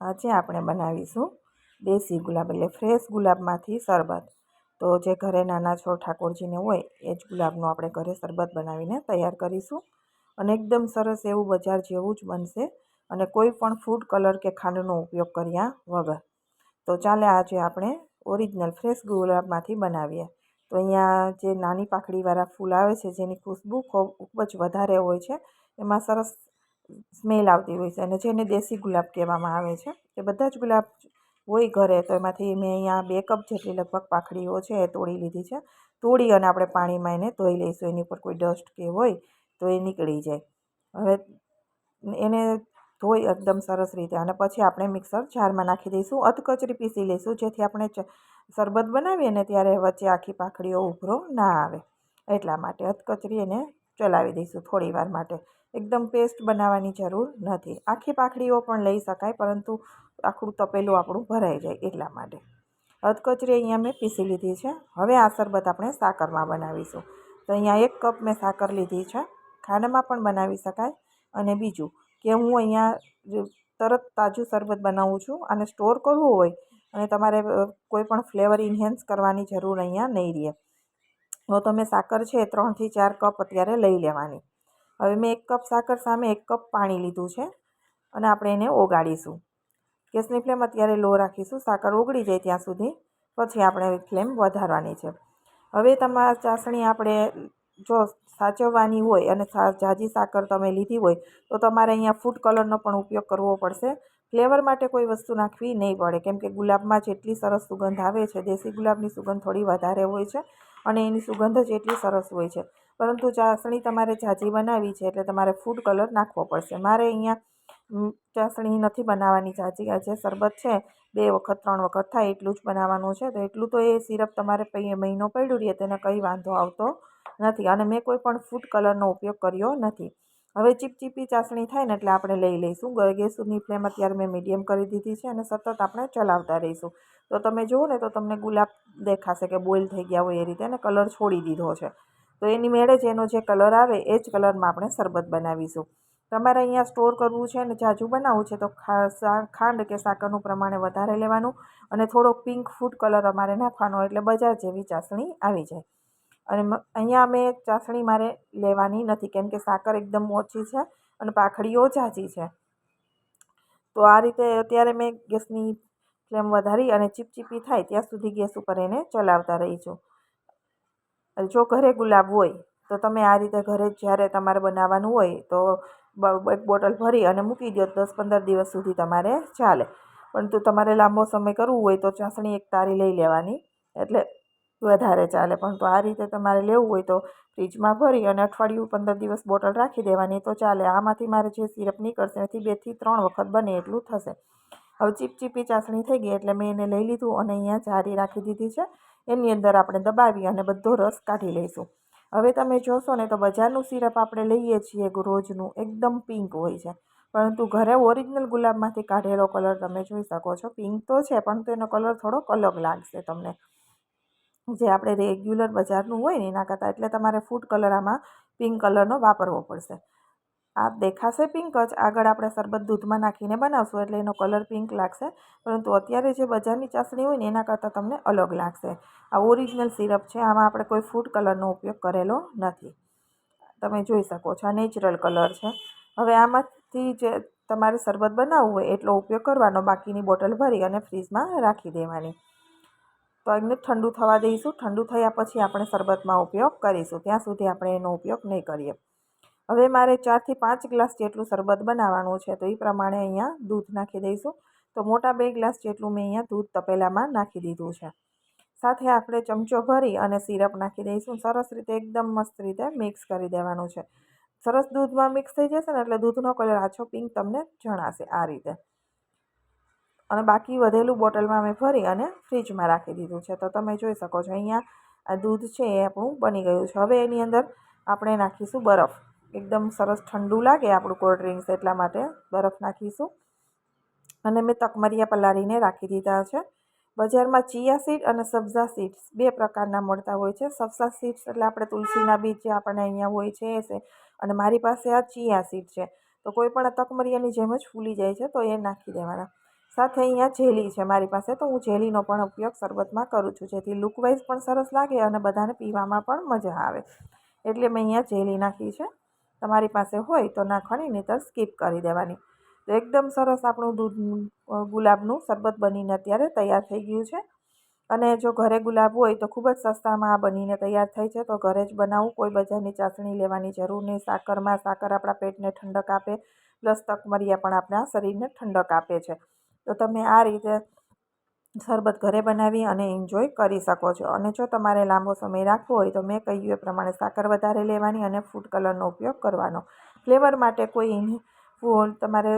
આજે આપણે બનાવીશું દેશી ગુલાબ એટલે ફ્રેશ ગુલાબમાંથી શરબત. તો જે ઘરે નાના છોડ ઠાકોરજીને હોય એ જ ગુલાબનું આપણે ઘરે શરબત બનાવીને તૈયાર કરીશું અને એકદમ સરસ એવું બજાર જેવું જ બનશે અને કોઈ પણ ફૂડ કલર કે ખાંડનો ઉપયોગ કર્યા વગર. તો ચાલે આજે આપણે ઓરિજિનલ ફ્રેશ ગુલાબમાંથી બનાવીએ. તો અહીંયા જે નાની પાંખડીવાળા ફૂલ આવે છે જેની ખુશ્બુ ખૂબ જ વધારે હોય છે, એમાં સરસ સ્મેલ આવતી હોય છે અને જેને દેશી ગુલાબ કહેવામાં આવે છે. એ બધા જ ગુલાબ હોય ઘરે, તો એમાંથી મેં અહીંયા 2 કપ જેટલી લગભગ પાંખડીઓ છે એ તોડી લીધી છે. તોડી અને આપણે પાણીમાં એને ધોઈ લઈશું, એની ઉપર કોઈ ડસ્ટ કે હોય તો એ નીકળી જાય. હવે એને ધોઈ એકદમ સરસ રીતે અને પછી આપણે મિક્સર જારમાં નાખી દઈશું, અધકચરી પીસી લઈશું, જેથી આપણે શરબત બનાવીએ ને ત્યારે વચ્ચે આખી પાંખડીઓ ઉભરો ના આવે. એટલા માટે અધકચરી એને ચલાવી દઈશું થોડી વાર માટે. એકદમ પેસ્ટ બનાવવાની જરૂર નથી. આખી પાંખડીઓ પણ લઈ શકાય, પરંતુ આખું તપેલું આપણું ભરાઈ જાય એટલા માટે. અધકચરી અહીંયા મેં પીસી લીધી છે. હવે આ શરબત આપણે સાકરમાં બનાવીશું. તો અહીંયા 1 કપ મેં સાકર લીધી છે. ખાંડમાં પણ બનાવી શકાય. અને બીજું કે હું અહીંયા તરત તાજું શરબત બનાવું છું, અને સ્ટોર કરવું હોય અને તમારે કોઈ પણ ફ્લેવર ઇન્હેન્સ કરવાની જરૂર અહીંયા નહીં રહે. તો તમે સાકર છે 3 થી 4 કપ અત્યારે લઈ લેવાની. હવે મેં 1 કપ સાકર સામે 1 કપ પાણી લીધું છે અને આપણે એને ઓગાળીશું. ગેસની ફ્લેમ અત્યારે લો રાખીશું, સાકર ઓગળી જાય ત્યાં સુધી. પછી આપણે ફ્લેમ વધારવાની છે. હવે તમારા ચાસણી આપણે જો સાચવવાની હોય અને ઝાઝી સાકર તમે લીધી હોય તો તમારે અહીંયા ફૂડ કલરનો પણ ઉપયોગ કરવો પડશે. ફ્લેવર માટે કોઈ વસ્તુ નાખવી નહીં પડે, કેમ કે ગુલાબમાં જેટલી સરસ સુગંધ આવે છે, દેશી ગુલાબની સુગંધ થોડી વધારે હોય છે અને એની સુગંધ જ એટલી સરસ હોય છે. પરંતુ ચાસણી તમારે ઝાઝી બનાવવી છે એટલે તમારે ફૂડ કલર નાખવો પડશે. મારે અહીંયા ચાસણી નથી બનાવવાની ઝાઝી. આ જે શરબત છે 2 વખત 3 વખત થાય એટલું જ બનાવવાનું છે. તો એટલું તો એ સિરપ તમારે મહિનો પડ્યું રહે તેને કંઈ વાંધો આવતો નથી. અને મેં કોઈ પણ ફૂડ કલરનો ઉપયોગ કર્યો નથી. હવે ચીપચીપી ચાસણી થાય ને એટલે આપણે લઈ લઈશું. ગેસની ફ્લેમ અત્યારે મેં મીડિયમ કરી દીધી છે અને સતત આપણે ચલાવતા રહીશું. તો તમે જુઓ ને તો તમને ગુલાબ દેખાશે કે બોઇલ થઈ ગયા હોય એ રીતે, અને કલર છોડી દીધો છે. તો એની મેળે જ એનો જે કલર આવે એ જ કલરમાં આપણે શરબત બનાવીશું. તમારે અહીંયા સ્ટોર કરવું છે અને જાજુ બનાવવું છે તો ખાંડ કે સાકરનું પ્રમાણે વધારે લેવાનું અને થોડો પિંક ફૂડ કલર અમારે નાખવાનો, એટલે બજાર જેવી ચાસણી આવી જાય. અને અહીંયા મેં ચાસણી મારે લેવાની નથી, કેમ કે સાકર એકદમ ઓછી છે અને પાંખડીઓ ઝાઝી છે. તો આ રીતે અત્યારે મેં ગેસની ફ્લેમ વધારી અને ચીપચીપી થાય ત્યાં સુધી ગેસ ઉપર એને ચલાવતા રહીશું. જો ઘરે ગુલાબ હોય તો તમે આ રીતે ઘરે જ્યારે તમારે બનાવવાનું હોય તો 1 બોટલ ભરી અને મૂકી દો, 10-15 દિવસ સુધી તમારે ચાલે. પરંતુ તમારે લાંબો સમય કરવું હોય તો ચાસણી એક તારી લઈ લેવાની, એટલે વધારે ચાલે. પરંતુ આ રીતે તમારે લેવું હોય તો ફ્રીજમાં ભરી અને અઠવાડિયું 15 દિવસ બોટલ રાખી દેવાની તો ચાલે. આમાંથી મારે જે સિરપ નીકળશે એથી 2 થી 3 વખત બને એટલું થશે. હવે ચીપચીપી ચાસણી થઈ ગઈ એટલે મેં એને લઈ લીધું અને અહીંયા જારી રાખી દીધી છે. એની અંદર આપણે દબાવી અને બધો રસ કાઢી લઈશું. હવે તમે જોશો ને તો બજારનું સિરપ આપણે લઈએ છીએ રોજનું એકદમ પિંક હોય છે, પરંતુ ઘરે ઓરિજિનલ ગુલાબમાંથી કાઢેલો કલર તમે જોઈ શકો છો. પિંક તો છે પરંતુ એનો કલર થોડોક અલગ લાગશે તમને, જે આપણે રેગ્યુલર બજારનું હોય ને એના કરતાં. એટલે તમારે ફૂડ કલર આમાં પિંક કલરનો વાપરવો પડશે. આ દેખાશે પિંક જ, આગળ આપણે શરબત દૂધમાં નાખીને બનાવશું એટલે એનો કલર પિંક લાગશે, પરંતુ અત્યારે જે બજારની ચાસણી હોય ને એના કરતાં તમને અલગ લાગશે. આ ઓરિજિનલ સિરપ છે, આમાં આપણે કોઈ ફૂડ કલરનો ઉપયોગ કરેલો નથી. તમે જોઈ શકો છો આ નેચરલ કલર છે. હવે આમાંથી જે તમારે શરબત બનાવવું હોય એટલો ઉપયોગ કરવાનો, બાકીની બોટલ ભરી અને ફ્રીજમાં રાખી દેવાની. તો એને ઠંડુ થવા દઈશું. ઠંડુ થયા પછી આપણે શરબતમાં ઉપયોગ કરીશું, ત્યાં સુધી આપણે એનો ઉપયોગ નહીં કરીએ. હવે મારે 4 થી 5 ગ્લાસ જેટલું શરબત બનાવવાનું છે, તો એ પ્રમાણે અહીંયા દૂધ નાખી દઈશું. તો મોટા 2 ગ્લાસ જેટલું મેં અહીંયા દૂધ તપેલામાં નાખી દીધું છે. સાથે આપણે ચમચો ભરી અને સિરપ નાખી દઈશું. સરસ રીતે એકદમ મસ્ત રીતે મિક્સ કરી દેવાનું છે. સરસ દૂધમાં મિક્સ થઈ જશે ને એટલે દૂધનો કલર આછો પિંક તમને જણાશે આ રીતે. અને બાકી વધેલું બોટલમાં મેં ભરી અને ફ્રીજમાં રાખી દીધું છે. તો તમે જોઈ શકો છો અહીંયા આ દૂધ છે એ આપણું બની ગયું છે. હવે એની અંદર આપણે નાખીશું બરફ. એકદમ સરસ ઠંડુ લાગે આપણું કોલ્ડ ડ્રિંક્સ, એટલા માટે બરફ નાખીશું. અને મેં તકમરિયા પલાળીને રાખી દીધા છે. બજારમાં ચિયા સીડ અને સબ્ઝા સીડ્સ 2 પ્રકારના મળતા હોય છે. સબ્ઝા સીડ્સ એટલે આપણે તુલસીના બીજ જે આપણને અહીંયા હોય છે એ છે, અને મારી પાસે આ ચિયા સીડ છે. તો કોઈ પણ તકમરિયાની જેમ જ ફૂલી જાય છે, તો એ નાખી દેવાના. સાથે અહીંયા જેલી છે મારી પાસે, તો હું જેલીનો પણ ઉપયોગ શરબતમાં કરું છું, જેથી લુકવાઇઝ પણ સરસ લાગે અને બધાને પીવામાં પણ મજા આવે. એટલે મેં અહીંયા જેલી નાખી છે. તમારી પાસે હોય તો નાખવાની, નહીંતર સ્કીપ કરી દેવાની. તો એકદમ સરસ આપણું દૂધ ગુલાબનું શરબત બનીને અત્યારે તૈયાર થઈ ગયું છે. અને જો ઘરે ગુલાબ હોય તો ખૂબ જ સસ્તામાં આ બનીને તૈયાર થાય છે. તો ઘરે જ બનાવવું, કોઈ બજારની ચાસણી લેવાની જરૂર નહીં. સાકર આપણા પેટને ઠંડક આપે, પ્લસ તકમરિયા પણ આપણા શરીરને ઠંડક આપે છે. તો તમે આ રીતે શરબત ઘરે બનાવી અને એન્જોય કરી શકો છો. અને જો તમારે લાંબો સમય રાખવો હોય તો મેં કહ્યું એ પ્રમાણે સાકર વધારે લેવાની અને ફૂડ કલરનો ઉપયોગ કરવાનો. ફ્લેવર માટે કોઈ તમારે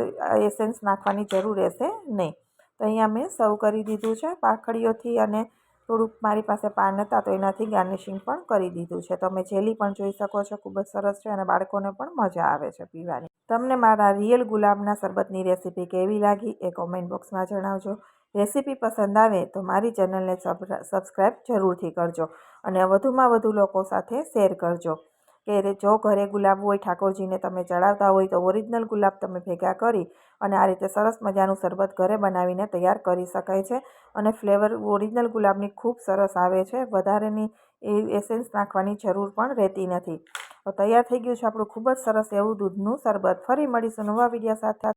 એસેન્સ નાખવાની જરૂર રહેશે નહીં. તો અહીંયા મેં સર્વ કરી દીધું છે પાંખડીઓથી, અને થોડુંક મારી પાસે પાન હતા તો એનાથી ગાર્નિશિંગ પણ કરી દીધું છે. તમે જેલી પણ જોઈ શકો છો, ખૂબ જ સરસ છે અને બાળકોને પણ મજા આવે છે પીવાની. તમને મારા રિયલ ગુલાબના શરબતની રેસીપી કેવી લાગી એ કોમેન્ટ બોક્સમાં જણાવજો. રેસીપી પસંદ આવે તો મારી ચેનલને સબસ્ક્રાઈબ જરૂરથી કરજો અને વધુમાં વધુ લોકો સાથે શેર કરજો. કે જો ઘરે ગુલાબ હોય, ઠાકોરજીને તમે ચડાવતા હોય, તો ઓરિજિનલ ગુલાબ તમે ભેગા કરી અને આ રીતે સરસ મજાનું શરબત ઘરે બનાવીને તૈયાર કરી શકાય છે. અને ફ્લેવર ઓરિજિનલ ગુલાબની ખૂબ સરસ આવે છે. વધારેની એસેન્સ નાખવાની જરૂર પણ રહેતી નથી. તો તૈયાર થઈ ગયું છે આપણું ખૂબ જ સરસ એવું દૂધનું શરબત. ફરી મળીશું નવા વિડીયો સાથે.